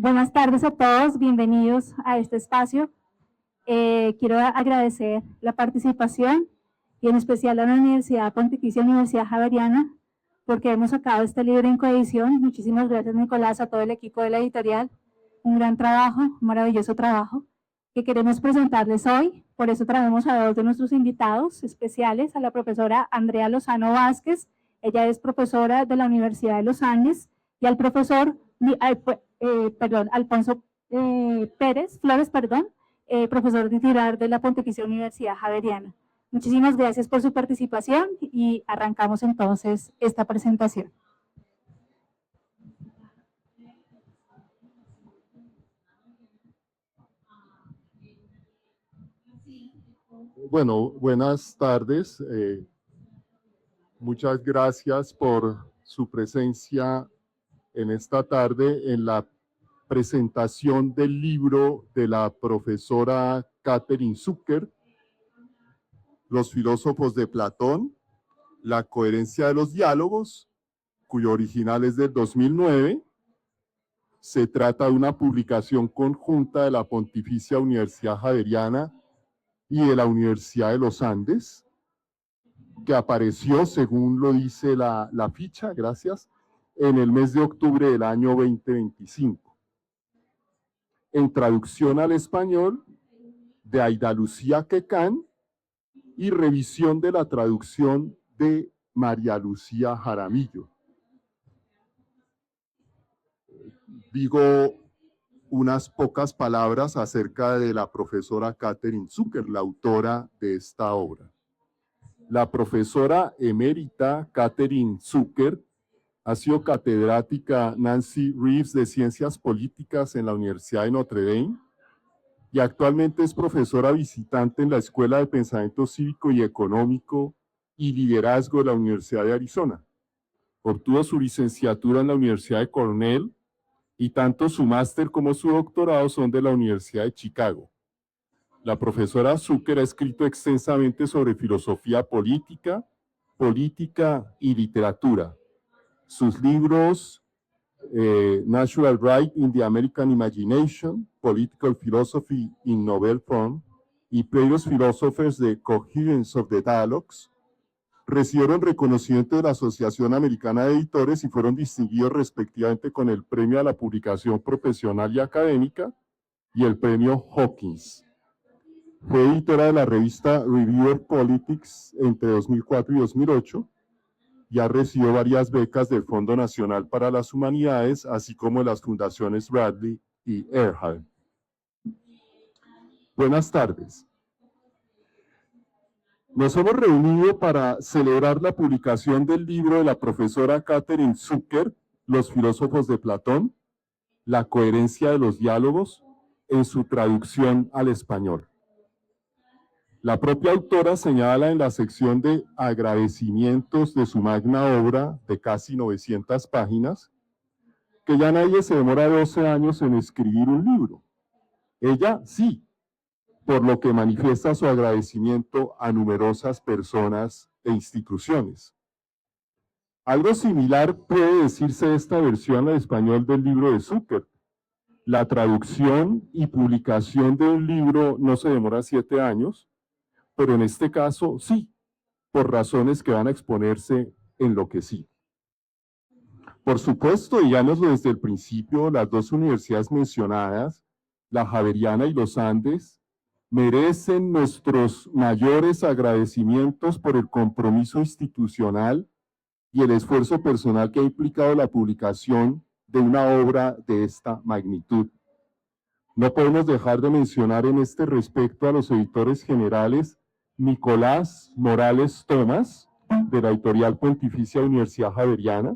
Buenas tardes a todos, bienvenidos a este espacio. Quiero agradecer la participación y en especial a la Universidad Pontificia Universidad Javeriana porque hemos sacado este libro en coedición. Muchísimas gracias, Nicolás, a todo el equipo de la editorial. Un gran trabajo, un maravilloso trabajo que queremos presentarles hoy. Por eso traemos a dos de nuestros invitados especiales, a la profesora Andrea Lozano Vázquez, ella es profesora de la Universidad de los Andes, y al profesor Alfonso Flores, profesor titular de la Pontificia Universidad Javeriana. Muchísimas gracias por su participación y arrancamos entonces esta presentación. Bueno, buenas tardes. Muchas gracias por su presencia en esta tarde en la presentación del libro de la profesora Catherine Zucker, Los filósofos de Platón, la coherencia de los diálogos, cuyo original es del 2009. Se trata de una publicación conjunta de la Pontificia Universidad Javeriana y de la Universidad de los Andes, que apareció, según lo dice la ficha, gracias, en el mes de octubre del año 2025. En traducción al español de Aida Lucía Quecán y revisión de la traducción de María Lucía Jaramillo. Digo unas pocas palabras acerca de la profesora Catherine Zucker, la autora de esta obra. La profesora emérita Catherine Zucker ha sido catedrática Nancy Reeves de Ciencias Políticas en la Universidad de Notre Dame y actualmente es profesora visitante en la Escuela de Pensamiento Cívico y Económico y Liderazgo de la Universidad de Arizona. Obtuvo su licenciatura en la Universidad de Cornell y tanto su máster como su doctorado son de la Universidad de Chicago. La profesora Zucker ha escrito extensamente sobre filosofía política, y literatura. Sus libros Natural Right in the American Imagination, Political Philosophy in Novel Form y Previous Philosophers, The Coherence of the Dialogues, recibieron reconocimiento de la Asociación Americana de Editores y fueron distinguidos respectivamente con el Premio a la Publicación Profesional y Académica y el Premio Hawkins. Fue editora de la revista Reviewer Politics entre 2004 y 2008 y ha recibido varias becas del Fondo Nacional para las Humanidades, así como de las fundaciones Bradley y Earhart. Buenas tardes. Nos hemos reunido para celebrar la publicación del libro de la profesora Catherine Zucker, Los filósofos de Platón, la coherencia de los diálogos, en su traducción al español. La propia autora señala en la sección de agradecimientos de su magna obra de casi 900 páginas que ya nadie se demora 12 años en escribir un libro. Ella sí, por lo que manifiesta su agradecimiento a numerosas personas e instituciones. Algo similar puede decirse de esta versión al español del libro de Zucker. La traducción y publicación de un libro no se demora 7 años, pero en este caso sí, por razones que van a exponerse en lo que sí. Por supuesto, digámoslo desde el principio, las dos universidades mencionadas, la Javeriana y los Andes, merecen nuestros mayores agradecimientos por el compromiso institucional y el esfuerzo personal que ha implicado la publicación de una obra de esta magnitud. No podemos dejar de mencionar en este respecto a los editores generales Nicolás Morales Tomás, de la editorial Pontificia Universidad Javeriana,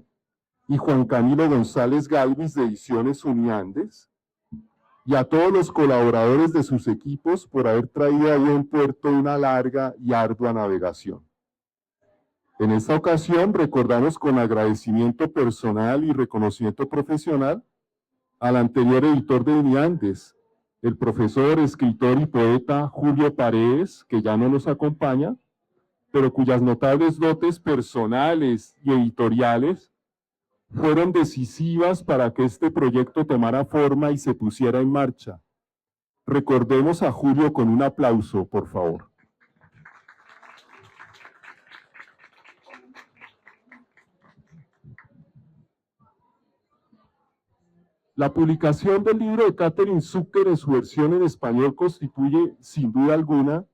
y Juan Camilo González Galvis, de Ediciones Uniandes, y a todos los colaboradores de sus equipos por haber traído a buen puerto una larga y ardua navegación. En esta ocasión recordamos con agradecimiento personal y reconocimiento profesional al anterior editor de Uniandes, el profesor, escritor y poeta Julio Paredes, que ya no nos acompaña, pero cuyas notables dotes personales y editoriales fueron decisivas para que este proyecto tomara forma y se pusiera en marcha. Recordemos a Julio con un aplauso, por favor. La publicación del libro de Catherine Zucker en su versión en español constituye, sin duda alguna,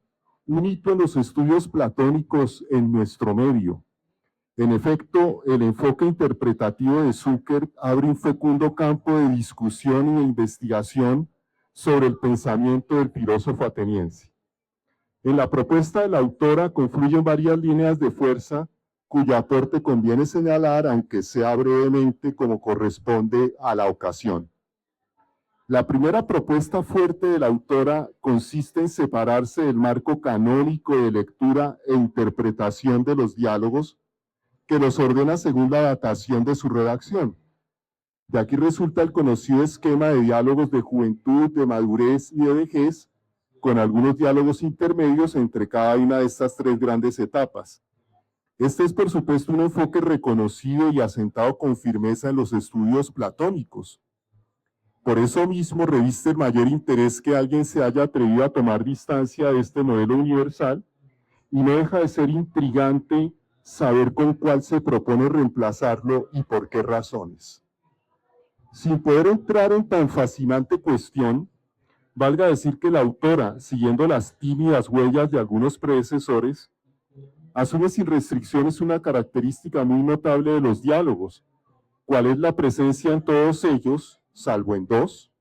un hito en los estudios platónicos en nuestro medio. En efecto, el enfoque interpretativo de Zucker abre un fecundo campo de discusión y de investigación sobre el pensamiento del filósofo ateniense. En la propuesta de la autora confluyen varias líneas de fuerza cuyo aporte conviene señalar, aunque sea brevemente como corresponde a la ocasión. La primera propuesta fuerte de la autora consiste en separarse del marco canónico de lectura e interpretación de los diálogos que los ordena según la datación de su redacción. De aquí resulta el conocido esquema de diálogos de juventud, de madurez y de vejez, con algunos diálogos intermedios entre cada una de estas tres grandes etapas. Este es, por supuesto, un enfoque reconocido y asentado con firmeza en los estudios platónicos. Por eso mismo reviste el mayor interés que alguien se haya atrevido a tomar distancia de este modelo universal, y no deja de ser intrigante saber con cuál se propone reemplazarlo y por qué razones. Sin poder entrar en tan fascinante cuestión, valga decir que la autora, siguiendo las tímidas huellas de algunos predecesores, asume sin restricciones una característica muy notable de los diálogos, cual es la presencia en todos ellos, salvo en dos,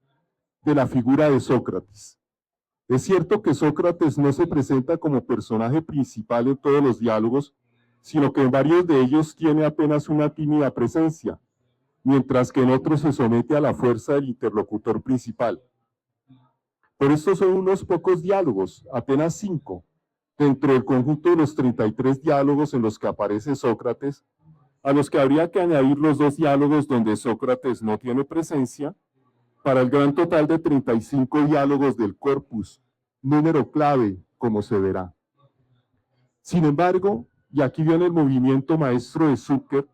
de la figura de Sócrates. Es cierto que Sócrates no se presenta como personaje principal en todos los diálogos, sino que en varios de ellos tiene apenas una tímida presencia, mientras que en otros se somete a la fuerza del interlocutor principal. Pero estos son unos pocos diálogos, apenas 5, dentro del conjunto de los 33 diálogos en los que aparece Sócrates, a los que habría que añadir los 2 diálogos donde Sócrates no tiene presencia, para el gran total de 35 diálogos del corpus, número clave, como se verá. Sin embargo, y aquí viene el movimiento maestro de Zucker,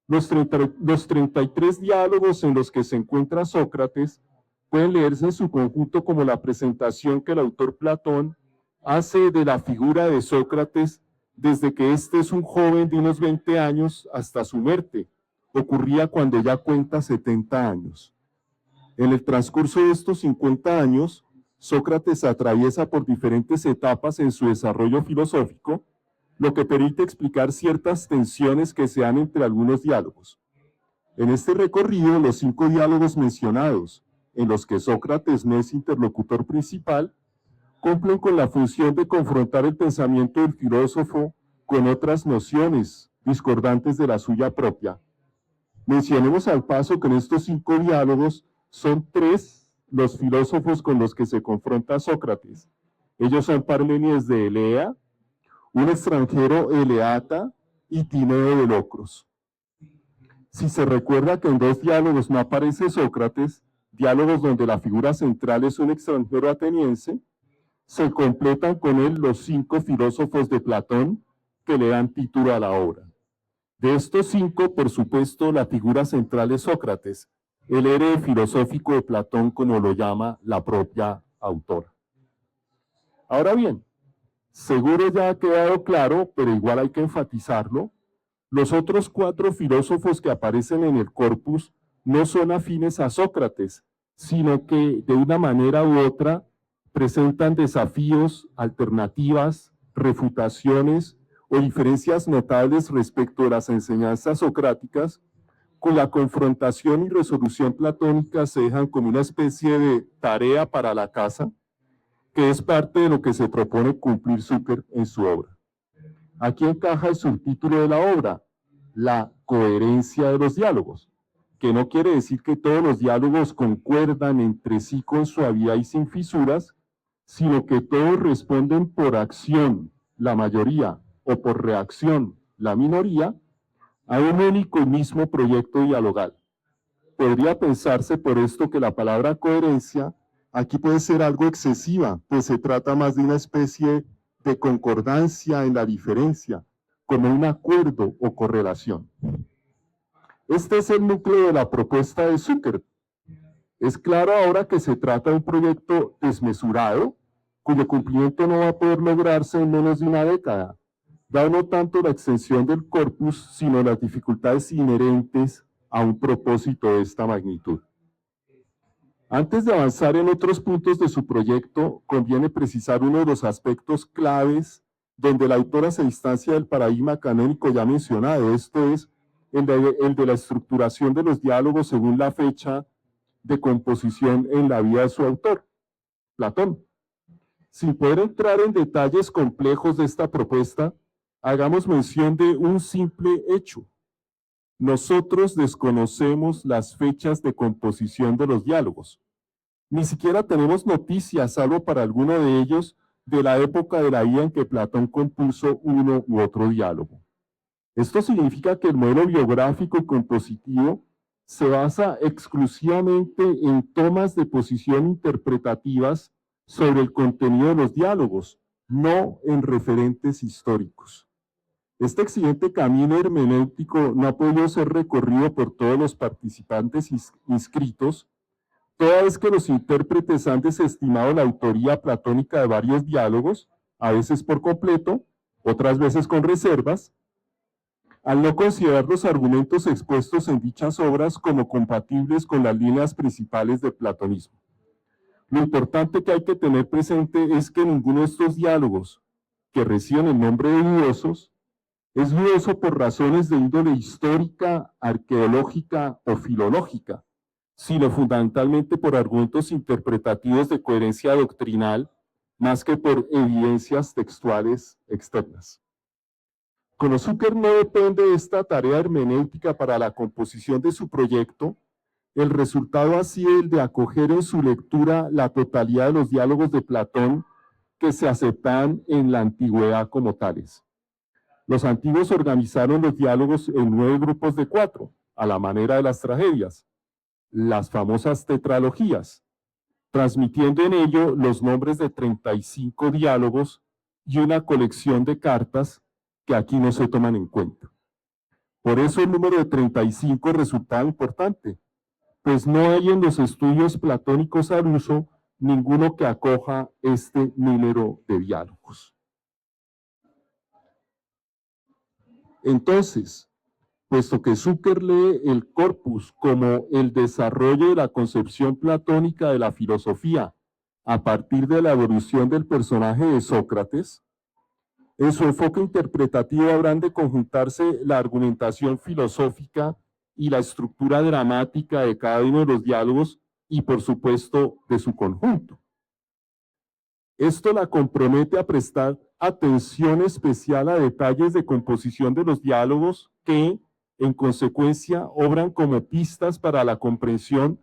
los 33 diálogos en los que se encuentra Sócrates pueden leerse en su conjunto como la presentación que el autor Platón hace de la figura de Sócrates desde que éste es un joven de unos 20 años hasta su muerte. Ocurría cuando ya cuenta 70 años. En el transcurso de estos 50 años, Sócrates atraviesa por diferentes etapas en su desarrollo filosófico, lo que permite explicar ciertas tensiones que se dan entre algunos diálogos. En este recorrido, los 5 diálogos mencionados, en los que Sócrates no es interlocutor principal, cumplen con la función de confrontar el pensamiento del filósofo con otras nociones discordantes de la suya propia. Mencionemos al paso que en estos 5 diálogos son 3 los filósofos con los que se confronta Sócrates. Ellos son Parménides de Elea, un extranjero eleata y Tineo de Locros. Si se recuerda que en 2 diálogos no aparece Sócrates, diálogos donde la figura central es un extranjero ateniense, se completan con él los 5 filósofos de Platón que le dan título a la obra. De estos 5, por supuesto, la figura central es Sócrates, el héroe filosófico de Platón, como lo llama la propia autora. Ahora bien, seguro ya ha quedado claro, pero igual hay que enfatizarlo, los otros 4 filósofos que aparecen en el corpus no son afines a Sócrates, sino que de una manera u otra presentan desafíos, alternativas, refutaciones o diferencias notables respecto de las enseñanzas socráticas, cuya confrontación y resolución platónica se dejan como una especie de tarea para la casa, que es parte de lo que se propone cumplir Zucker en su obra. Aquí encaja el subtítulo de la obra, la coherencia de los diálogos, que no quiere decir que todos los diálogos concuerdan entre sí con suavidad y sin fisuras, sino que todos responden por acción, la mayoría, o por reacción, la minoría, a un único y mismo proyecto dialogal. Podría pensarse por esto que la palabra coherencia aquí puede ser algo excesiva, pues se trata más de una especie de concordancia en la diferencia, como un acuerdo o correlación. Este es el núcleo de la propuesta de Zucker. Es claro ahora que se trata de un proyecto desmesurado, cuyo cumplimiento no va a poder lograrse en menos de una década, dado no tanto la extensión del corpus, sino las dificultades inherentes a un propósito de esta magnitud. Antes de avanzar en otros puntos de su proyecto, conviene precisar uno de los aspectos claves donde la autora se distancia del paradigma canónico ya mencionado, esto es, el de la estructuración de los diálogos según la fecha de composición en la vida de su autor, Platón. Sin poder entrar en detalles complejos de esta propuesta, hagamos mención de un simple hecho. Nosotros desconocemos las fechas de composición de los diálogos. Ni siquiera tenemos noticias, salvo para alguno de ellos, de la época de la vida en que Platón compuso uno u otro diálogo. Esto significa que el modelo biográfico y compositivo se basa exclusivamente en tomas de posición interpretativas sobre el contenido de los diálogos, no en referentes históricos. Este exigente camino hermenéutico no ha podido ser recorrido por todos los participantes inscritos, toda vez que los intérpretes han desestimado la autoría platónica de varios diálogos, a veces por completo, otras veces con reservas, al no considerar los argumentos expuestos en dichas obras como compatibles con las líneas principales del platonismo. Lo importante que hay que tener presente es que ninguno de estos diálogos, que reciben el nombre de dudosos, es dudoso por razones de índole histórica, arqueológica o filológica, sino fundamentalmente por argumentos interpretativos de coherencia doctrinal, más que por evidencias textuales externas. Como Zucker no depende de esta tarea hermenéutica para la composición de su proyecto, el resultado ha sido el de acoger en su lectura la totalidad de los diálogos de Platón que se aceptan en la antigüedad como tales. Los antiguos organizaron los diálogos en 9 grupos de 4, a la manera de las tragedias, las famosas tetralogías, transmitiendo en ello los nombres de 35 diálogos y una colección de cartas que aquí no se toman en cuenta. Por eso el número de 35 resulta importante, pues no hay en los estudios platónicos al uso ninguno que acoja este número de diálogos. Entonces, puesto que Zucker lee el corpus como el desarrollo de la concepción platónica de la filosofía a partir de la evolución del personaje de Sócrates, en su enfoque interpretativo habrán de conjuntarse la argumentación filosófica y la estructura dramática de cada uno de los diálogos y, por supuesto, de su conjunto. Esto la compromete a prestar atención especial a detalles de composición de los diálogos que, en consecuencia, obran como pistas para la comprensión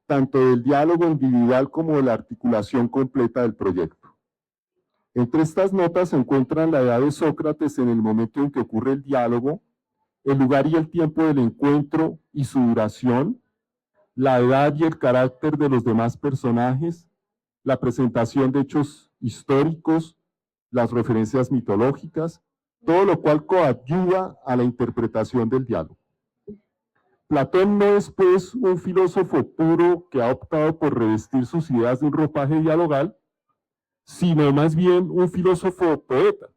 tanto del diálogo individual como de la articulación completa del proyecto. Entre estas notas se encuentran la edad de Sócrates en el momento en que ocurre el diálogo, el lugar y el tiempo del encuentro y su duración, la edad y el carácter de los demás personajes, la presentación de hechos históricos, las referencias mitológicas, todo lo cual coadyuva a la interpretación del diálogo. Platón no es, pues, un filósofo puro que ha optado por revestir sus ideas de un ropaje dialogal, sino más bien un filósofo poeta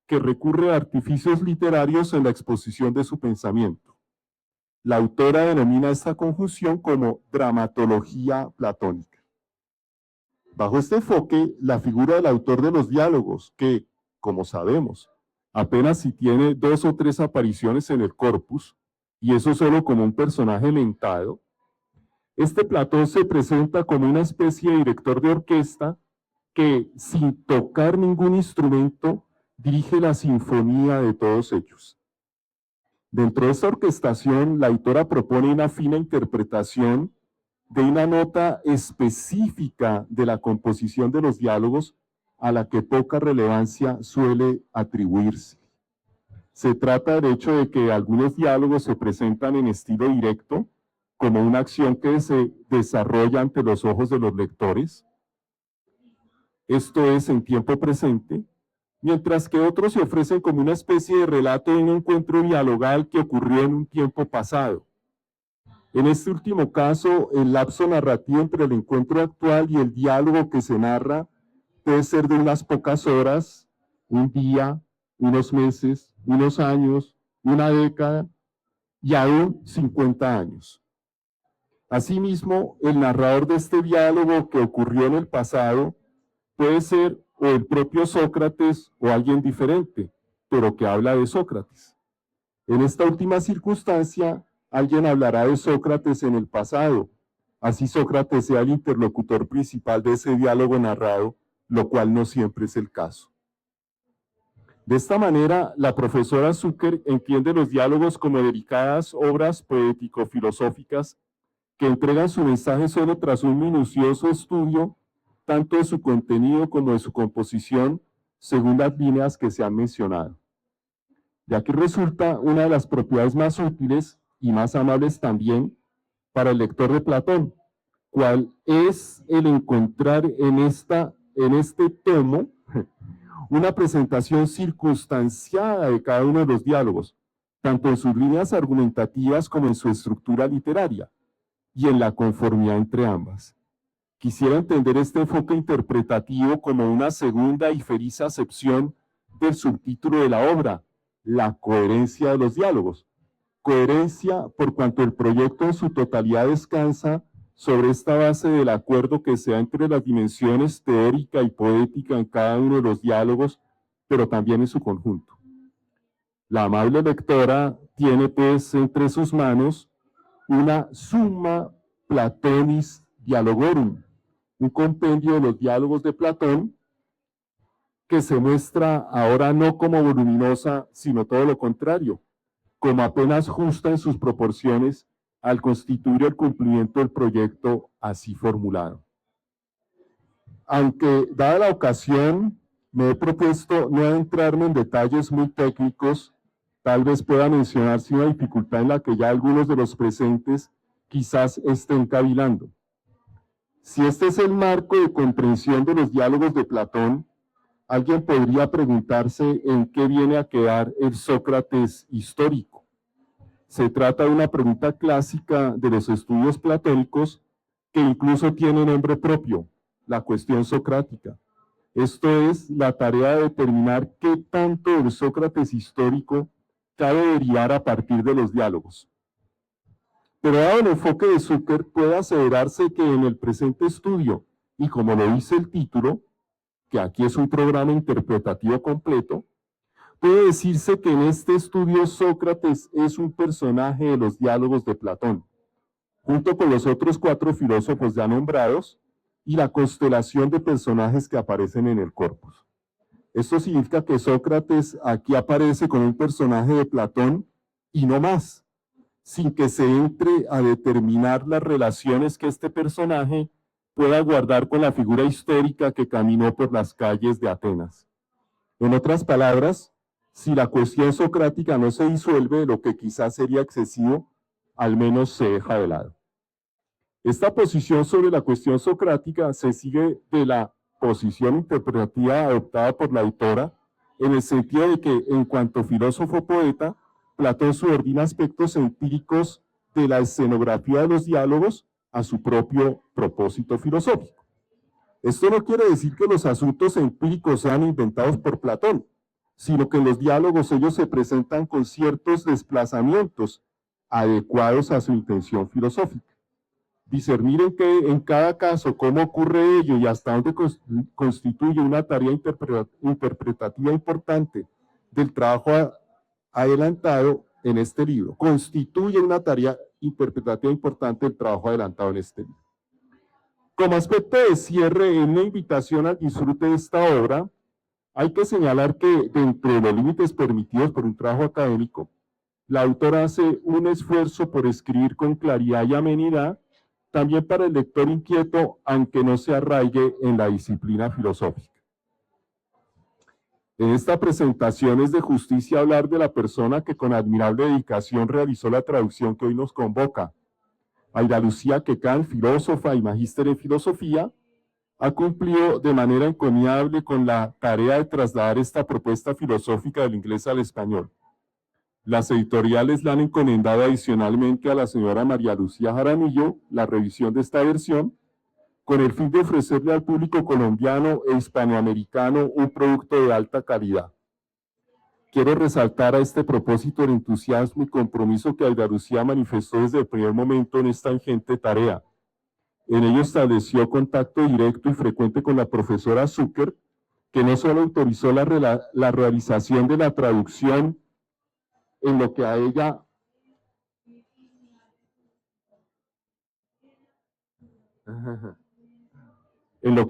que recurre a artificios literarios en la exposición de su pensamiento. La autora denomina esta conjunción como dramatología platónica. Bajo este enfoque, la figura del autor de los diálogos, que, como sabemos, apenas si tiene 2 o 3 apariciones en el corpus, y eso solo como un personaje mentado, este Platón se presenta como una especie de director de orquesta que, sin tocar ningún instrumento, dirige la sinfonía de todos ellos. Dentro de esta orquestación, la autora propone una fina interpretación de una nota específica de la composición de los diálogos a la que poca relevancia suele atribuirse. Se trata del hecho de que algunos diálogos se presentan en estilo directo, como una acción que se desarrolla ante los ojos de los lectores, esto es en tiempo presente, mientras que otros se ofrecen como una especie de relato de un encuentro dialogal que ocurrió en un tiempo pasado, En este último caso, el lapso narrativo entre el encuentro actual y el diálogo que se narra puede ser de unas pocas horas, un día, unos meses, unos años, una década y aún 50 años. Asimismo, el narrador de este diálogo que ocurrió en el pasado puede ser o el propio Sócrates o alguien diferente, pero que habla de Sócrates. En esta última circunstancia, alguien hablará de Sócrates en el pasado, así Sócrates sea el interlocutor principal de ese diálogo narrado, lo cual no siempre es el caso. De esta manera, la profesora Zucker entiende los diálogos como delicadas obras poético-filosóficas que entregan su mensaje solo tras un minucioso estudio, tanto de su contenido como de su composición, según las líneas que se han mencionado. De aquí resulta una de las propiedades más útiles y más amables también para el lector de Platón, cual es el encontrar en este tomo una presentación circunstanciada de cada uno de los diálogos, tanto en sus líneas argumentativas como en su estructura literaria, y en la conformidad entre ambas. Quisiera entender este enfoque interpretativo como una segunda y feliz acepción del subtítulo de la obra, la coherencia de los diálogos. Coherencia por cuanto el proyecto en su totalidad descansa sobre esta base del acuerdo que se da entre las dimensiones teórica y poética en cada uno de los diálogos, pero también en su conjunto. La amable lectora tiene pues entre sus manos una Summa Platonis Dialogorum, un compendio de los diálogos de Platón que se muestra ahora no como voluminosa, sino todo lo contrario, como apenas justa en sus proporciones al constituir el cumplimiento del proyecto así formulado. Aunque, dada la ocasión, me he propuesto no adentrarme en detalles muy técnicos, tal vez pueda mencionarse una dificultad en la que ya algunos de los presentes quizás estén cavilando. Si este es el marco de comprensión de los diálogos de Platón, alguien podría preguntarse en qué viene a quedar el Sócrates histórico. Se trata de una pregunta clásica de los estudios platónicos que incluso tiene nombre propio, la cuestión socrática. Esto es la tarea de determinar qué tanto del Sócrates histórico cabe derivar a partir de los diálogos. Pero dado el enfoque de Zucker, puede aseverarse que en el presente estudio, y como lo dice el título, que aquí es un programa interpretativo completo, puede decirse que en este estudio Sócrates es un personaje de los diálogos de Platón, junto con los otros 4 filósofos ya nombrados y la constelación de personajes que aparecen en el corpus. Esto significa que Sócrates aquí aparece como un personaje de Platón y no más, sin que se entre a determinar las relaciones que este personaje pueda guardar con la figura histórica que caminó por las calles de Atenas. En otras palabras, si la cuestión socrática no se disuelve, lo que quizás sería excesivo, al menos se deja de lado. Esta posición sobre la cuestión socrática se sigue de la posición interpretativa adoptada por la autora, en el sentido de que, en cuanto filósofo poeta, Platón subordina aspectos empíricos de la escenografía de los diálogos a su propio propósito filosófico. Esto no quiere decir que los asuntos empíricos sean inventados por Platón, sino que en los diálogos ellos se presentan con ciertos desplazamientos adecuados a su intención filosófica. Discernir en cada caso cómo ocurre ello y hasta dónde constituye una tarea interpretativa importante del trabajo adelantado en este libro, constituye una tarea interpretativa importante del trabajo adelantado en este libro. Como aspecto de cierre, en una invitación al disfrute de esta obra, hay que señalar que dentro de los límites permitidos por un trabajo académico, la autora hace un esfuerzo por escribir con claridad y amenidad, también para el lector inquieto, aunque no se arraigue en la disciplina filosófica. En esta presentación es de justicia hablar de la persona que con admirable dedicación realizó la traducción que hoy nos convoca. Aida Lucía Quecán, filósofa y magíster en filosofía, ha cumplido de manera encomiable con la tarea de trasladar esta propuesta filosófica del inglés al español. Las editoriales le han encomendado adicionalmente a la señora María Lucía Jaramillo la revisión de esta versión, con el fin de ofrecerle al público colombiano e hispanoamericano un producto de alta calidad. Quiero resaltar a este propósito el entusiasmo y compromiso que Aida Lucía manifestó desde el primer momento en esta ingente tarea. En ello estableció contacto directo y frecuente con la profesora Zucker, que no solo autorizó la realización de la traducción en lo que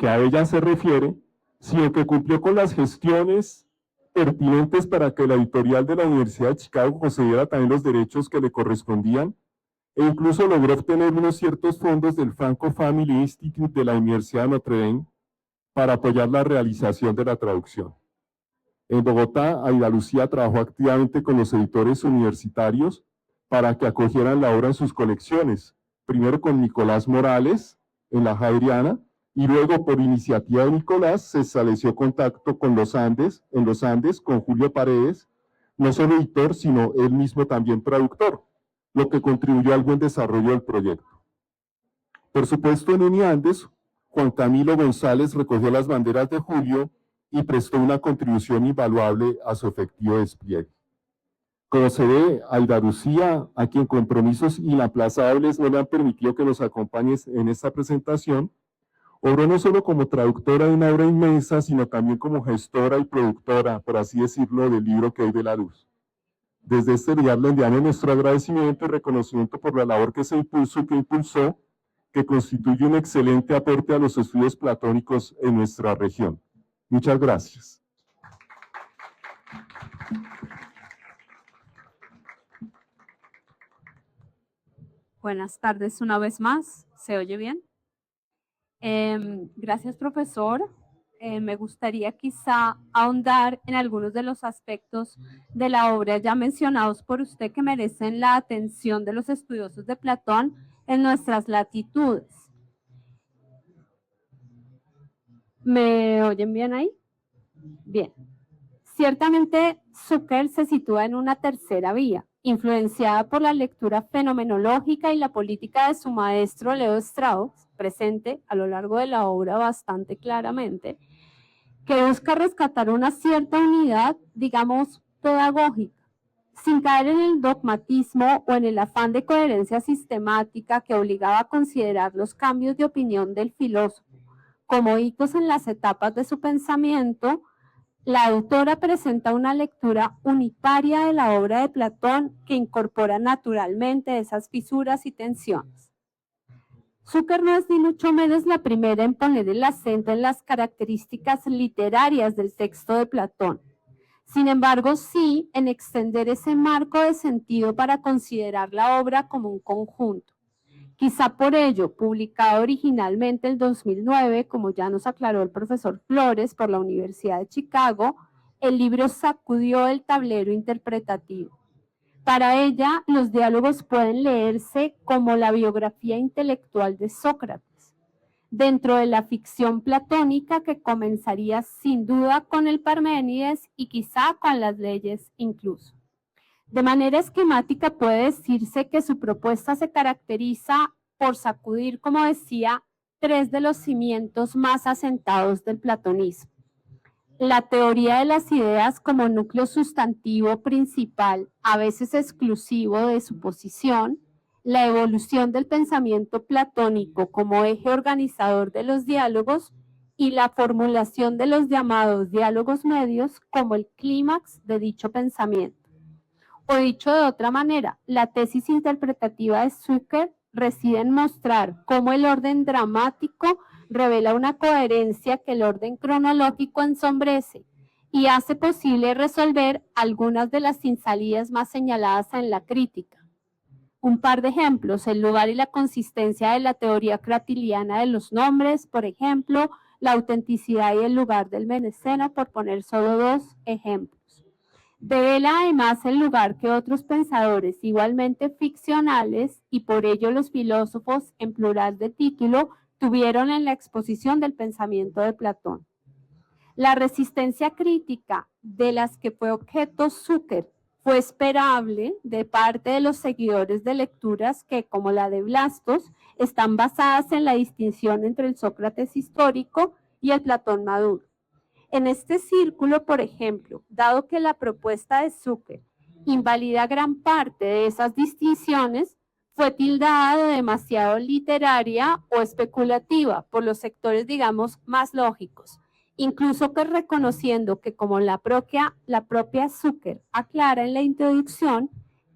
a ella se refiere, sino que cumplió con las gestiones pertinentes para que la editorial de la Universidad de Chicago concediera también los derechos que le correspondían, e incluso logró obtener unos ciertos fondos del Franco Family Institute de la Universidad de Notre Dame para apoyar la realización de la traducción. En Bogotá, Aida Lucía trabajó activamente con los editores universitarios para que acogieran la obra en sus colecciones, primero con Nicolás Morales en la Javeriana, y luego por iniciativa de Nicolás se estableció contacto con en los Andes, con Julio Paredes, no solo editor, sino él mismo también traductor, lo que contribuyó al buen desarrollo del proyecto. Por supuesto, en Uniandes, Juan Camilo González recogió las banderas de Julio y prestó una contribución invaluable a su efectivo despliegue. Como se ve, Aida Lucía, a quien compromisos inaplazables no le han permitido que nos acompañe en esta presentación, obró no solo como traductora de una obra inmensa, sino también como gestora y productora, por así decirlo, del libro que hoy ve la luz. Desde este lugar le enviamos nuestro agradecimiento y reconocimiento por la labor que impulsó, que constituye un excelente aporte a los estudios platónicos en nuestra región. Muchas gracias. Buenas tardes una vez más. ¿Se oye bien? Gracias, profesor. Me gustaría quizá ahondar en algunos de los aspectos de la obra ya mencionados por usted que merecen la atención de los estudiosos de Platón en nuestras latitudes. ¿Me oyen bien ahí? Bien. Ciertamente, Zucker se sitúa en una tercera vía, influenciada por la lectura fenomenológica y la política de su maestro Leo Strauss, presente a lo largo de la obra bastante claramente, que busca rescatar una cierta unidad, digamos, pedagógica, sin caer en el dogmatismo o en el afán de coherencia sistemática que obligaba a considerar los cambios de opinión del filósofo como hitos en las etapas de su pensamiento. La autora presenta una lectura unitaria de la obra de Platón que incorpora naturalmente esas fisuras y tensiones. Zucker no es ni mucho menos la primera en poner el acento en las características literarias del texto de Platón. Sin embargo, sí en extender ese marco de sentido para considerar la obra como un conjunto. Quizá por ello, publicado originalmente en 2009, como ya nos aclaró el profesor Flores por la Universidad de Chicago, el libro sacudió el tablero interpretativo. Para ella, los diálogos pueden leerse como la biografía intelectual de Sócrates, dentro de la ficción platónica que comenzaría sin duda con el Parménides y quizá con las leyes incluso. De manera esquemática puede decirse que su propuesta se caracteriza por sacudir, como decía, tres de los cimientos más asentados del platonismo. La teoría de las ideas como núcleo sustantivo principal, a veces exclusivo de su posición, la evolución del pensamiento platónico como eje organizador de los diálogos y la formulación de los llamados diálogos medios como el clímax de dicho pensamiento. O dicho de otra manera, la tesis interpretativa de Zucker reside en mostrar cómo el orden dramático revela una coherencia que el orden cronológico ensombrece y hace posible resolver algunas de las sinsalidas más señaladas en la crítica. Un par de ejemplos, el lugar y la consistencia de la teoría cratiliana de los nombres, por ejemplo, la autenticidad y el lugar del meneceno, por poner solo dos ejemplos. Devela además el lugar que otros pensadores igualmente ficcionales y por ello los filósofos en plural de título tuvieron en la exposición del pensamiento de Platón. La resistencia crítica de las que fue objeto Zucker Fue esperable de parte de los seguidores de lecturas que, como la de Blastos, están basadas en la distinción entre el Sócrates histórico y el Platón maduro. En este círculo, por ejemplo, dado que la propuesta de Zucker invalida gran parte de esas distinciones, fue tildada de demasiado literaria o especulativa por los sectores, digamos, más lógicos. Incluso que reconociendo que, como la propia Zucker aclara en la introducción,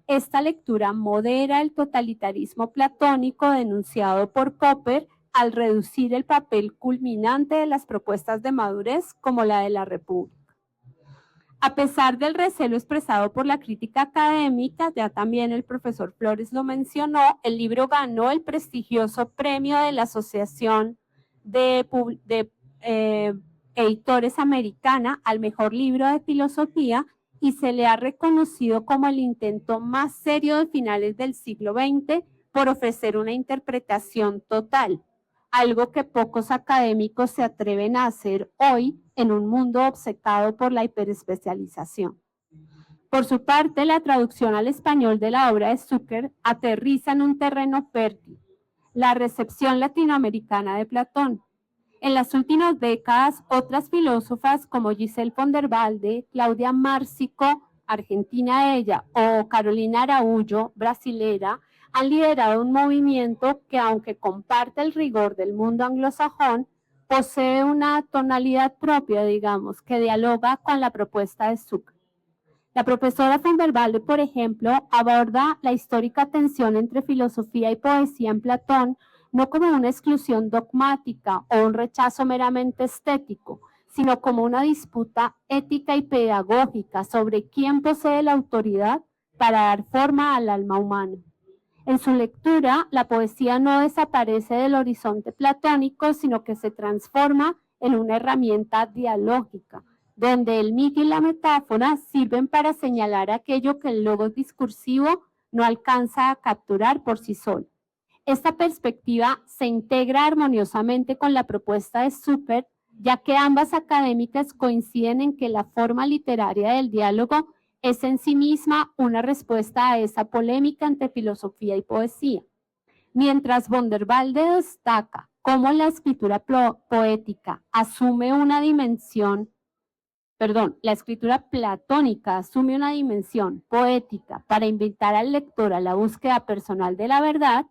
esta lectura modera el totalitarismo platónico denunciado por Popper al reducir el papel culminante de las propuestas de madurez como la de la República. A pesar del recelo expresado por la crítica académica, ya también el profesor Flores lo mencionó, el libro ganó el prestigioso premio de la Asociación de Editores Americana al mejor libro de filosofía y se le ha reconocido como el intento más serio de finales del siglo XX por ofrecer una interpretación total, algo que pocos académicos se atreven a hacer hoy en un mundo obcecado por la hiperespecialización. Por su parte, la traducción al español de la obra de Zucker aterriza en un terreno fértil, la recepción latinoamericana de Platón. En las últimas décadas, otras filósofas como Giselle von der Walde, Claudia Márcico, argentina ella, o Carolina Araújo, brasilera, han liderado un movimiento que, aunque comparte el rigor del mundo anglosajón, posee una tonalidad propia, digamos, que dialoga con la propuesta de Zucker. La profesora von der Walde, por ejemplo, aborda la histórica tensión entre filosofía y poesía en Platón, no como una exclusión dogmática o un rechazo meramente estético, sino como una disputa ética y pedagógica sobre quién posee la autoridad para dar forma al alma humana. En su lectura, la poesía no desaparece del horizonte platónico, sino que se transforma en una herramienta dialógica, donde el mito y la metáfora sirven para señalar aquello que el logos discursivo no alcanza a capturar por sí solo. Esta perspectiva se integra armoniosamente con la propuesta de Zucker, ya que ambas académicas coinciden en que la forma literaria del diálogo es en sí misma una respuesta a esa polémica entre filosofía y poesía. Mientras von der Walde destaca cómo la escritura poética asume una dimensión, la escritura platónica asume una dimensión poética para invitar al lector a la búsqueda personal de la verdad,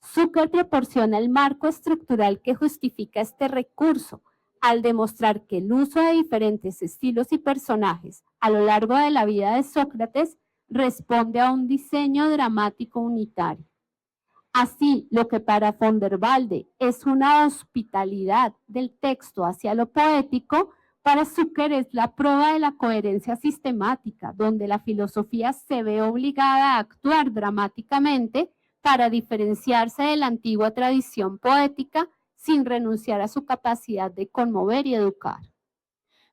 Zucker proporciona el marco estructural que justifica este recurso al demostrar que el uso de diferentes estilos y personajes a lo largo de la vida de Sócrates responde a un diseño dramático unitario. Así, lo que para von der Walde es una hospitalidad del texto hacia lo poético, para Zucker es la prueba de la coherencia sistemática, donde la filosofía se ve obligada a actuar dramáticamente para diferenciarse de la antigua tradición poética sin renunciar a su capacidad de conmover y educar.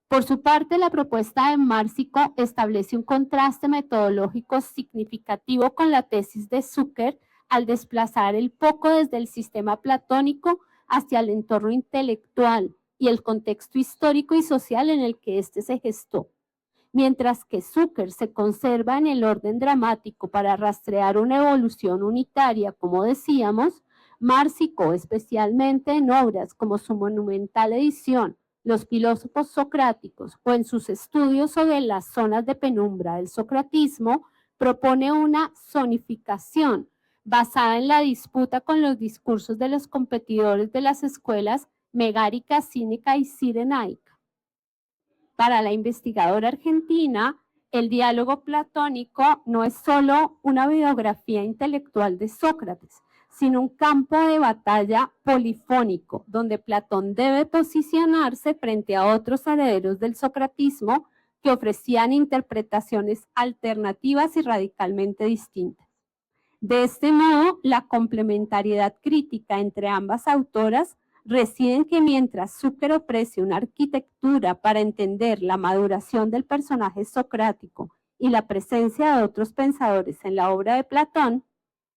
Por su parte, la propuesta de Márcico establece un contraste metodológico significativo con la tesis de Zucker al desplazar el foco desde el sistema platónico hacia el entorno intelectual y el contexto histórico y social en el que éste se gestó. Mientras que Zucker se conserva en el orden dramático para rastrear una evolución unitaria, como decíamos, Márcico, especialmente en obras como su monumental edición Los filósofos socráticos o en sus estudios sobre las zonas de penumbra del socratismo, propone una zonificación basada en la disputa con los discursos de los competidores de las escuelas megárica, cínica y cirenaica. Para la investigadora argentina, el diálogo platónico no es solo una biografía intelectual de Sócrates, sino un campo de batalla polifónico, donde Platón debe posicionarse frente a otros herederos del socratismo que ofrecían interpretaciones alternativas y radicalmente distintas. De este modo, la complementariedad crítica entre ambas autoras reside en que mientras Zucker ofrece una arquitectura para entender la maduración del personaje socrático y la presencia de otros pensadores en la obra de Platón,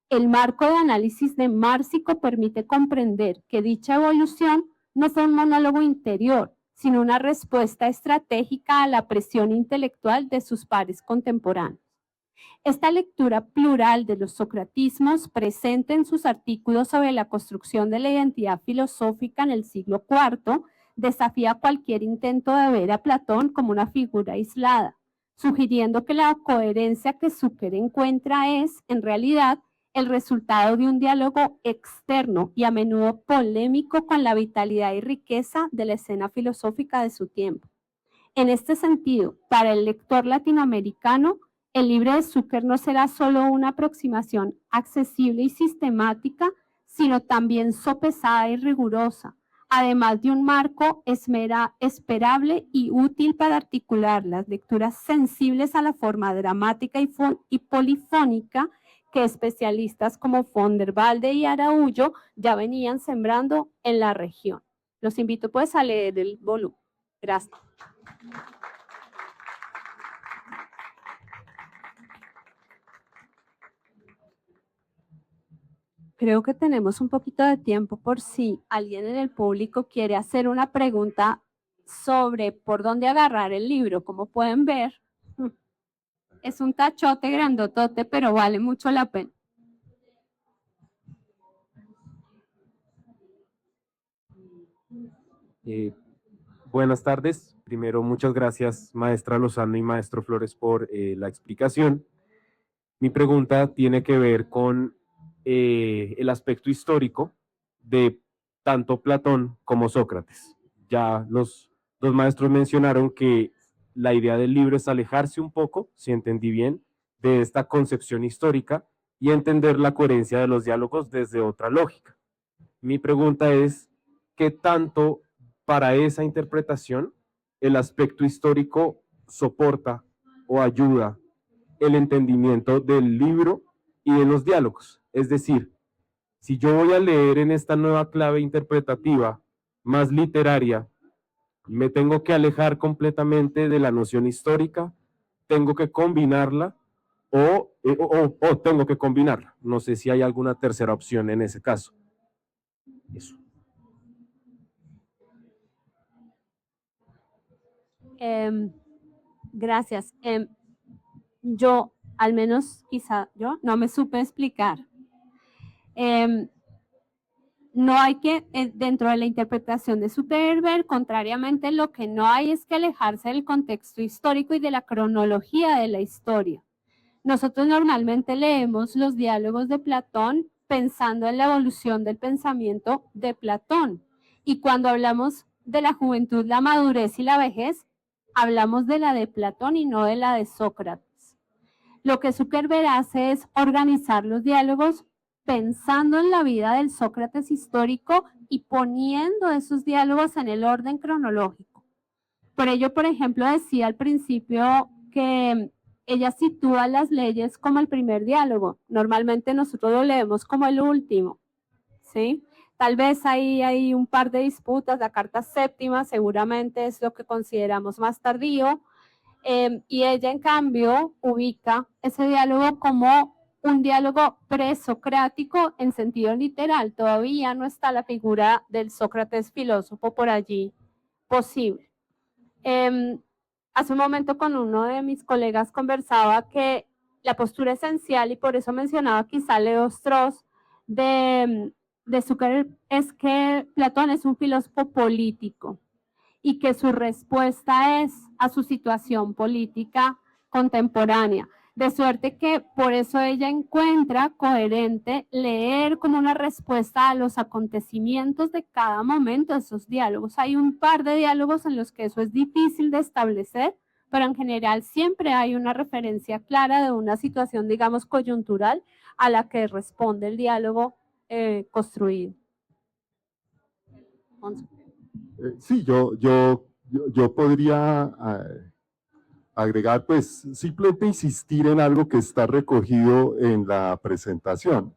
el marco de análisis de Márcico permite comprender que dicha evolución no fue un monólogo interior, sino una respuesta estratégica a la presión intelectual de sus pares contemporáneos. Esta lectura plural de los socratismos, presente en sus artículos sobre la construcción de la identidad filosófica en el siglo IV, desafía cualquier intento de ver a Platón como una figura aislada, sugiriendo que la coherencia que Zucker encuentra es, en realidad, el resultado de un diálogo externo y a menudo polémico con la vitalidad y riqueza de la escena filosófica de su tiempo. En este sentido, para el lector latinoamericano, el libro de Zucker no será solo una aproximación accesible y sistemática, sino también sopesada y rigurosa, además de un marco esperable y útil para articular las lecturas sensibles a la forma dramática y polifónica que especialistas como von der Walde y Araújo ya venían sembrando en la región. Los invito pues a leer el volumen. Gracias. Creo que tenemos un poquito de tiempo por si alguien en el público quiere hacer una pregunta sobre por dónde agarrar el libro. Como pueden ver, es un tachote grandotote, pero vale mucho la pena. Buenas tardes. Primero, muchas gracias, maestra Lozano y maestro Flores, por la explicación. Mi pregunta tiene que ver con el aspecto histórico de tanto Platón como Sócrates. Ya los dos maestros mencionaron que la idea del libro es alejarse un poco, si entendí bien, de esta concepción histórica y entender la coherencia de los diálogos desde otra lógica. Mi pregunta es, ¿qué tanto para esa interpretación el aspecto histórico soporta o ayuda el entendimiento del libro y de los diálogos? Es decir, si yo voy a leer en esta nueva clave interpretativa más literaria, me tengo que alejar completamente de la noción histórica, tengo que combinarla o tengo que combinarla. No sé si hay alguna tercera opción en ese caso. Eso. Gracias. Yo, al menos quizá yo, no me supe explicar. No hay que, dentro de la interpretación de Zuckerberg, contrariamente, lo que no hay es que alejarse del contexto histórico y de la cronología de la historia. Nosotros normalmente leemos los diálogos de Platón pensando en la evolución del pensamiento de Platón. Y cuando hablamos de la juventud, la madurez y la vejez, hablamos de la de Platón y no de la de Sócrates. Lo que Zuckerberg hace es organizar los diálogos pensando en la vida del Sócrates histórico y poniendo esos diálogos en el orden cronológico. Por ello, por ejemplo, decía al principio que ella sitúa las leyes como el primer diálogo. Normalmente nosotros lo leemos como el último, ¿sí? Tal vez ahí hay un par de disputas, la carta séptima seguramente es lo que consideramos más tardío, y ella en cambio ubica ese diálogo como un diálogo presocrático en sentido literal. Todavía no está la figura del Sócrates filósofo por allí posible. Hace un momento con uno de mis colegas conversaba que la postura esencial, y por eso mencionaba quizá Leo Strauss, de Zuckerberg, es que Platón es un filósofo político y que su respuesta es a su situación política contemporánea. De suerte que por eso ella encuentra coherente leer como una respuesta a los acontecimientos de cada momento de esos diálogos. Hay un par de diálogos en los que eso es difícil de establecer, pero en general siempre hay una referencia clara de una situación, digamos, coyuntural a la que responde el diálogo construido. Sí, yo podría agregar, pues, simplemente insistir en algo que está recogido en la presentación.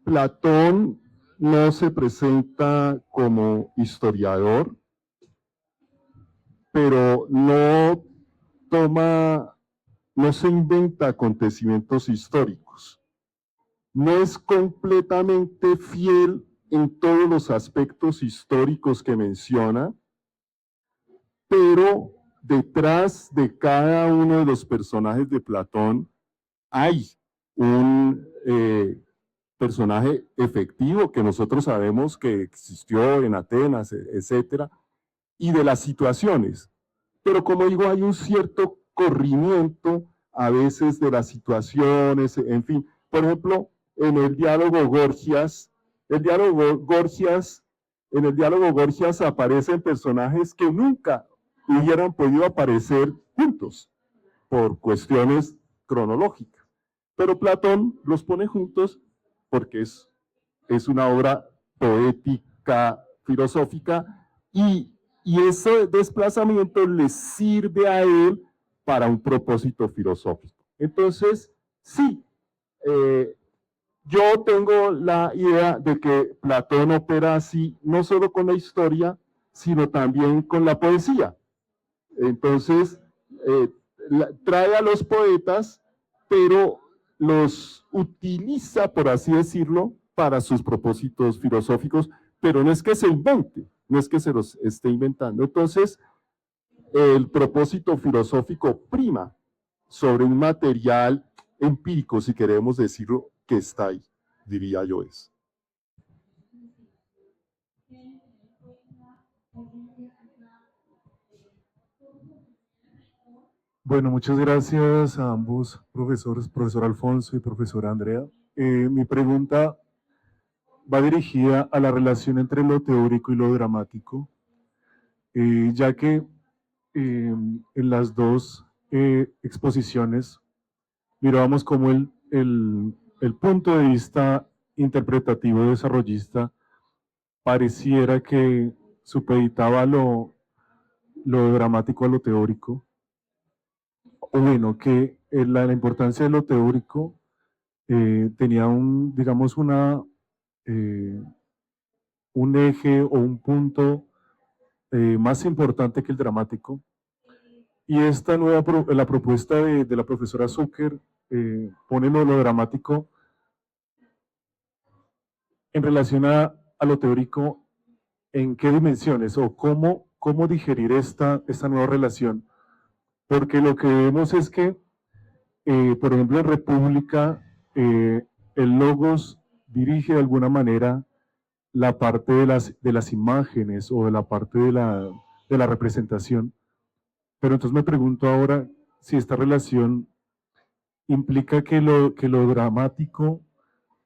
Platón no se presenta como historiador, pero no se inventa acontecimientos históricos. No es completamente fiel en todos los aspectos históricos que menciona, pero detrás de cada uno de los personajes de Platón hay un personaje efectivo que nosotros sabemos que existió en Atenas, etcétera, y de las situaciones. Pero como digo, hay un cierto corrimiento a veces de las situaciones, en fin. Por ejemplo, en el diálogo Gorgias, en el diálogo Gorgias aparecen personajes que nunca hubieran podido aparecer juntos por cuestiones cronológicas. Pero Platón los pone juntos porque es una obra poética, filosófica, y ese desplazamiento le sirve a él para un propósito filosófico. Entonces, sí, yo tengo la idea de que Platón opera así, no solo con la historia, sino también con la poesía. Entonces, trae a los poetas, pero los utiliza, por así decirlo, para sus propósitos filosóficos, pero no es que se invente, no es que se los esté inventando. Entonces, el propósito filosófico prima sobre un material empírico, si queremos decirlo, que está ahí, diría yo eso. Bueno, muchas gracias a ambos profesores, profesor Alfonso y profesora Andrea. Mi pregunta va dirigida a la relación entre lo teórico y lo dramático, ya que en las dos exposiciones mirábamos cómo el punto de vista interpretativo desarrollista pareciera que supeditaba lo dramático a lo teórico, o bueno, que la importancia de lo teórico tenía digamos, un eje o un punto más importante que el dramático. Y esta la propuesta de la profesora Zucker pone lo dramático en relación a lo teórico, ¿en qué dimensiones o cómo digerir esta nueva relación? Porque lo que vemos es que, por ejemplo, en República, el logos dirige de alguna manera la parte de las imágenes o de la parte de la representación. Pero entonces me pregunto ahora si esta relación implica que lo dramático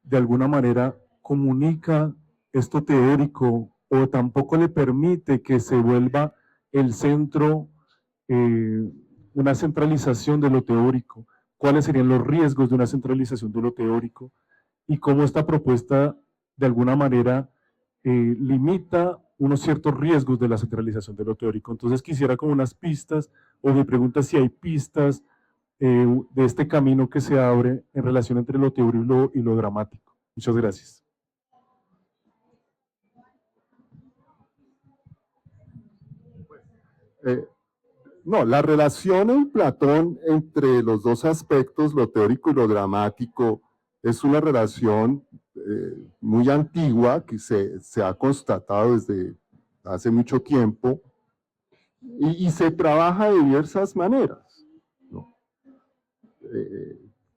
de alguna manera comunica esto teórico o tampoco le permite que se vuelva el centro, una centralización de lo teórico. ¿Cuáles serían los riesgos de una centralización de lo teórico? Y cómo esta propuesta de alguna manera limita unos ciertos riesgos de la centralización de lo teórico. Entonces quisiera como unas pistas, o me pregunta si hay pistas de este camino que se abre en relación entre lo teórico y lo dramático. Muchas gracias. No, la relación en Platón entre los dos aspectos, lo teórico y lo dramático, es una relación muy antigua que se ha constatado desde hace mucho tiempo y se trabaja de diversas maneras, ¿no?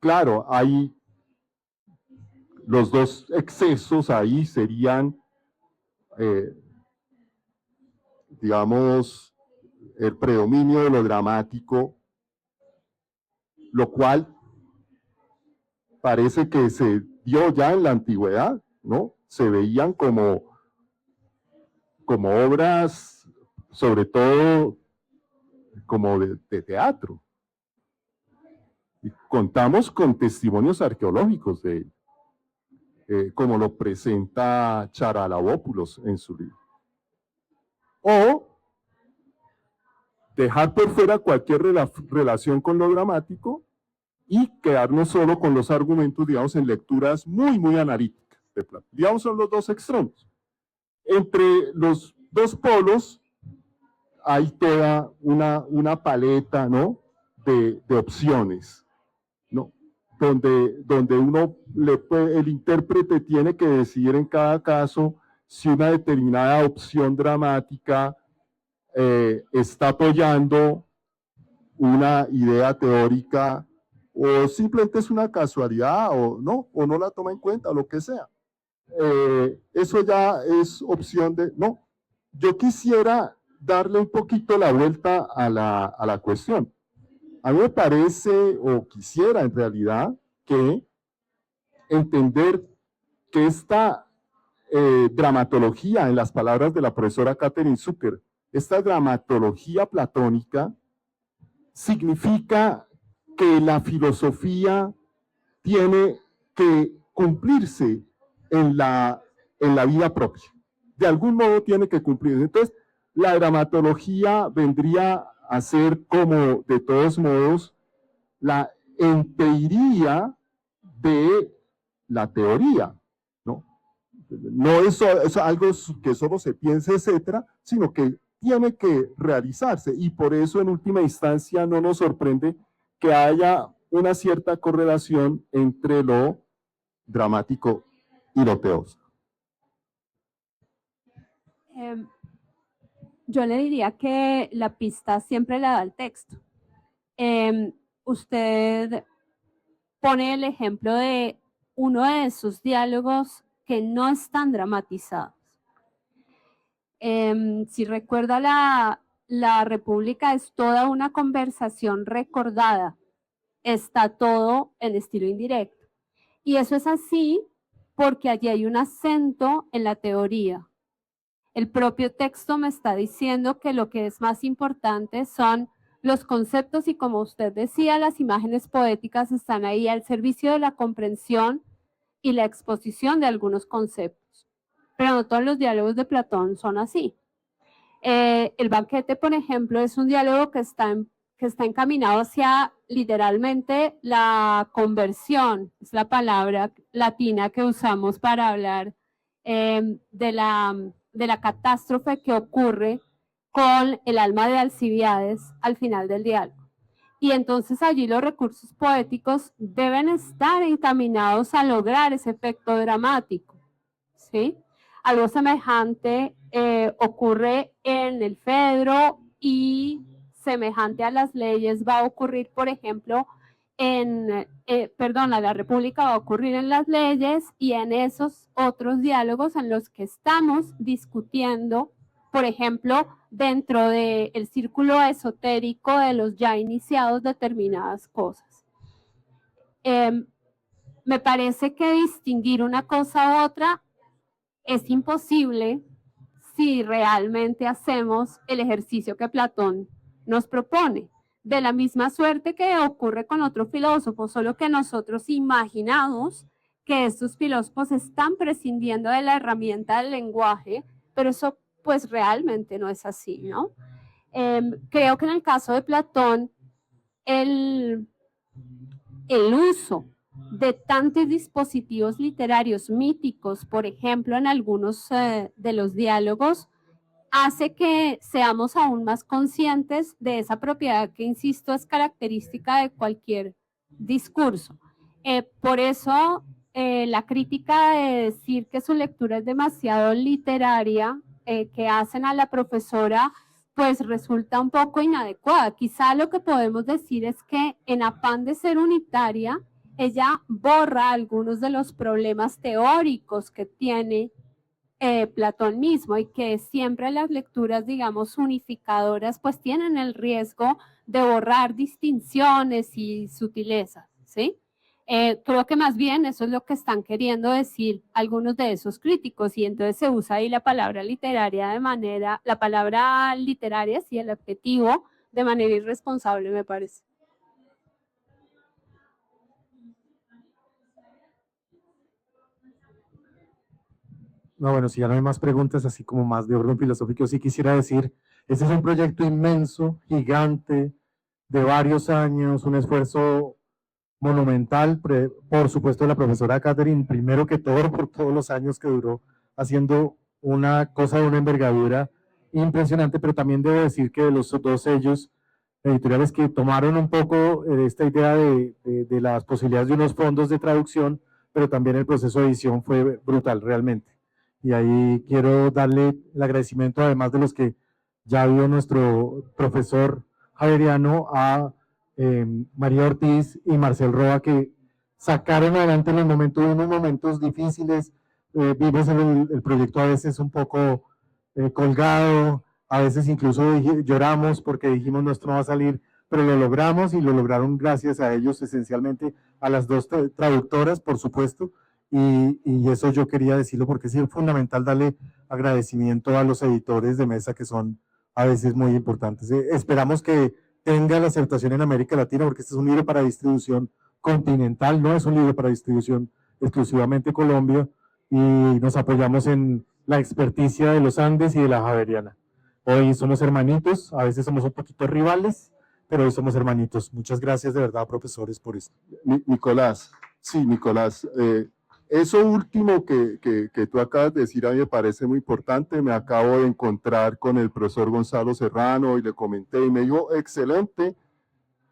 Claro, hay los dos excesos ahí serían, digamos, el predominio de lo dramático, lo cual parece que se dio ya en la antigüedad, ¿no? Se veían como obras, sobre todo como de teatro. Y contamos con testimonios arqueológicos de ello, como lo presenta Charalabópulos en su libro. O dejar por fuera cualquier relación con lo dramático y quedarnos solo con los argumentos, digamos, en lecturas muy, muy analíticas de Platón. Digamos, son los dos extremos. Entre los dos polos hay toda una paleta, ¿no?, de opciones, ¿no?, donde uno el intérprete tiene que decidir en cada caso si una determinada opción dramática está apoyando una idea teórica o simplemente es una casualidad o no la toma en cuenta, lo que sea. Eso ya es opción de, no, yo quisiera darle un poquito la vuelta a la cuestión. A mí me parece, o quisiera en realidad, que entender que esta dramatología, en las palabras de la profesora Catherine Zucker, esta dramatología platónica significa que la filosofía tiene que cumplirse en la vida propia. De algún modo tiene que cumplirse. Entonces, la dramatología vendría a ser como, de todos modos, la empeiría de la teoría, ¿no? No es algo que solo se piense, etcétera, sino que tiene que realizarse, y por eso en última instancia no nos sorprende que haya una cierta correlación entre lo dramático y lo teórico. Yo le diría que la pista siempre la da el texto. Usted pone el ejemplo de uno de esos diálogos que no están dramatizados. Si recuerda, la República es toda una conversación recordada, está todo en estilo indirecto. Y eso es así porque allí hay un acento en la teoría. El propio texto me está diciendo que lo que es más importante son los conceptos y, como usted decía, las imágenes poéticas están ahí al servicio de la comprensión y la exposición de algunos conceptos. Pero no todos los diálogos de Platón son así. El banquete, por ejemplo, es un diálogo que está encaminado hacia literalmente la conversión, es la palabra latina que usamos para hablar de la catástrofe que ocurre con el alma de Alcibíades al final del diálogo. Y entonces allí los recursos poéticos deben estar encaminados a lograr ese efecto dramático, ¿sí? Algo semejante ocurre en el Fedro, y semejante a las leyes va a ocurrir, por ejemplo, la República va a ocurrir en las leyes y en esos otros diálogos en los que estamos discutiendo, por ejemplo, dentro del círculo esotérico de los ya iniciados determinadas cosas. Me parece que distinguir una cosa u otra es imposible si realmente hacemos el ejercicio que Platón nos propone. De la misma suerte que ocurre con otros filósofos, solo que nosotros imaginamos que estos filósofos están prescindiendo de la herramienta del lenguaje, pero eso pues realmente no es así, ¿no? Creo que en el caso de Platón, el uso de tantos dispositivos literarios míticos, por ejemplo, en algunos de los diálogos, hace que seamos aún más conscientes de esa propiedad que, insisto, es característica de cualquier discurso. Por eso, la crítica de decir que su lectura es demasiado literaria, que hacen a la profesora, pues resulta un poco inadecuada. Quizá lo que podemos decir es que, en afán de ser unitaria, ella borra algunos de los problemas teóricos que tiene Platón mismo, y que siempre las lecturas, digamos, unificadoras, pues tienen el riesgo de borrar distinciones y sutilezas, ¿sí? Creo que más bien eso es lo que están queriendo decir algunos de esos críticos, y entonces se usa ahí la palabra literaria la palabra literaria, sí, el adjetivo, de manera irresponsable, me parece. No, bueno, si ya no hay más preguntas, así como más de orden filosófico, sí quisiera decir, este es un proyecto inmenso, gigante, de varios años, un esfuerzo monumental, por supuesto, de la profesora Catherine, primero que todo, por todos los años que duró haciendo una cosa de una envergadura impresionante, pero también debo decir que de los dos sellos editoriales que tomaron un poco esta idea de las posibilidades de unos fondos de traducción, pero también el proceso de edición fue brutal realmente. Y ahí quiero darle el agradecimiento, además de los que ya vio nuestro profesor Javeriano, a María Ortiz y Marcel Roa, que sacaron adelante en unos momentos difíciles. Vimos el proyecto a veces un poco colgado, a veces incluso lloramos porque dijimos no, esto no va a salir, pero lo logramos y lo lograron gracias a ellos, esencialmente a las dos traductoras, por supuesto, y eso yo quería decirlo porque es fundamental darle agradecimiento a los editores de mesa que son a veces muy importantes. Esperamos que tenga la aceptación en América Latina, porque este es un libro para distribución continental, no es un libro para distribución exclusivamente Colombia, y nos apoyamos en la experticia de los Andes y de la Javeriana. Hoy somos hermanitos, a veces somos un poquito rivales, pero hoy somos hermanitos. Muchas gracias de verdad, profesores, por esto. Nicolás, sí, Nicolás, eso último que tú acabas de decir a mí me parece muy importante. Me acabo de encontrar con el profesor Gonzalo Serrano y le comenté y me dijo, excelente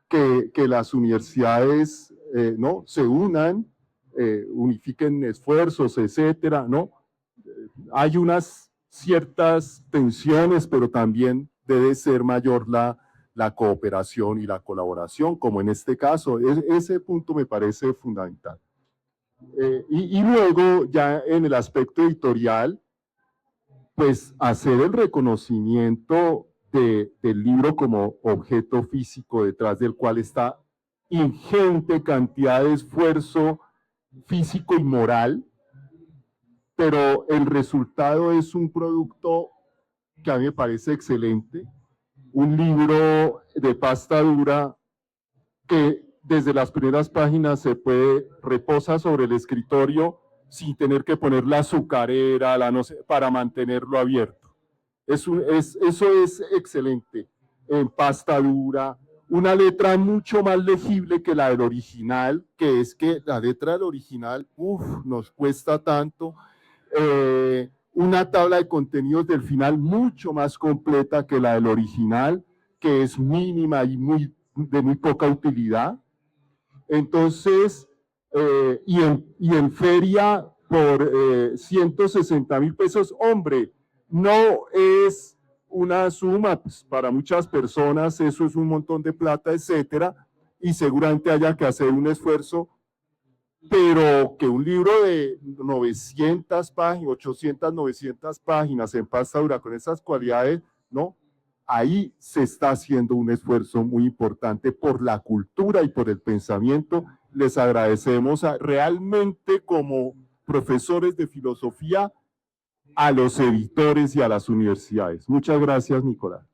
que las universidades ¿no? se unan, unifiquen esfuerzos, etcétera, ¿no? Hay unas ciertas tensiones, pero también debe ser mayor la cooperación y la colaboración, como en este caso. Ese punto me parece fundamental. Y luego, ya en el aspecto editorial, pues hacer el reconocimiento del libro como objeto físico detrás del cual está ingente cantidad de esfuerzo físico y moral, pero el resultado es un producto que a mí me parece excelente, un libro de pasta dura que desde las primeras páginas se reposa sobre el escritorio sin tener que poner la azucarera, no sé, para mantenerlo abierto. Eso es excelente, en pasta dura, una letra mucho más legible que la del original, que es que la letra del original, nos cuesta tanto, una tabla de contenidos del final mucho más completa que la del original, que es mínima y de muy poca utilidad. Entonces, y en feria por 160.000 pesos, hombre, no es una suma, pues, para muchas personas eso es un montón de plata, etcétera, y seguramente haya que hacer un esfuerzo, pero que un libro de 900 páginas, 800, 900 páginas en pasta dura con esas cualidades, ¿no? Ahí se está haciendo un esfuerzo muy importante por la cultura y por el pensamiento. Les agradecemos realmente como profesores de filosofía a los editores y a las universidades. Muchas gracias, Nicolás.